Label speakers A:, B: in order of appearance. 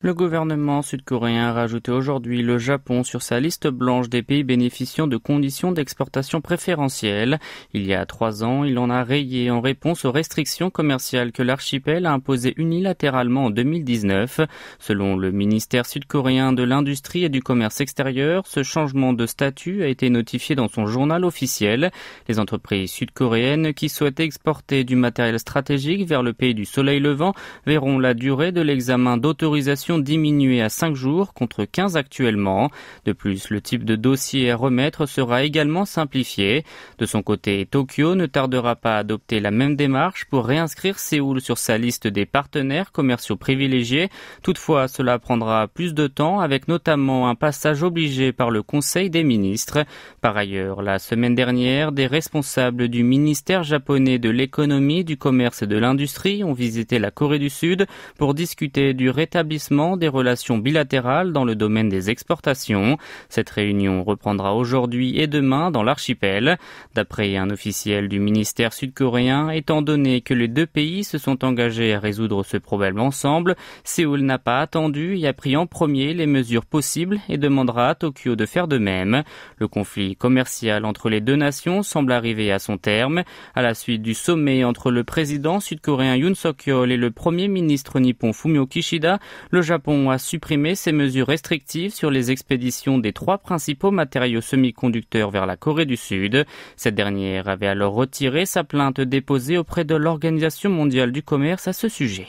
A: Le gouvernement sud-coréen a rajouté aujourd'hui le Japon sur sa liste blanche des pays bénéficiant de conditions d'exportation préférentielles. Il y a 3 ans, il en a rayé en réponse aux restrictions commerciales que l'archipel a imposées unilatéralement en 2019. Selon le ministère sud-coréen de l'Industrie et du Commerce extérieur, ce changement de statut a été notifié dans son journal officiel. Les entreprises sud-coréennes qui souhaitent exporter du matériel stratégique vers le pays du soleil levant verront la durée de l'examen d'autorisation diminué à 5 jours contre 15 actuellement. De plus, le type de dossier à remettre sera également simplifié. De son côté, Tokyo ne tardera pas à adopter la même démarche pour réinscrire Séoul sur sa liste des partenaires commerciaux privilégiés. Toutefois, cela prendra plus de temps avec notamment un passage obligé par le Conseil des ministres. Par ailleurs, la semaine dernière, des responsables du ministère japonais de l'économie, du commerce et de l'industrie ont visité la Corée du Sud pour discuter du rétablissement des relations bilatérales dans le domaine des exportations. Cette réunion reprendra aujourd'hui et demain dans l'archipel. D'après un officiel du ministère sud-coréen, étant donné que les deux pays se sont engagés à résoudre ce problème ensemble, Séoul n'a pas attendu et a pris en premier les mesures possibles et demandera à Tokyo de faire de même. Le conflit commercial entre les deux nations semble arriver à son terme. À la suite du sommet entre le président sud-coréen Yoon Suk-yeol et le premier ministre nippon Fumio Kishida, le Japon a supprimé ses mesures restrictives sur les expéditions des 3 principaux matériaux semi-conducteurs vers la Corée du Sud. Cette dernière avait alors retiré sa plainte déposée auprès de l'Organisation mondiale du commerce à ce sujet.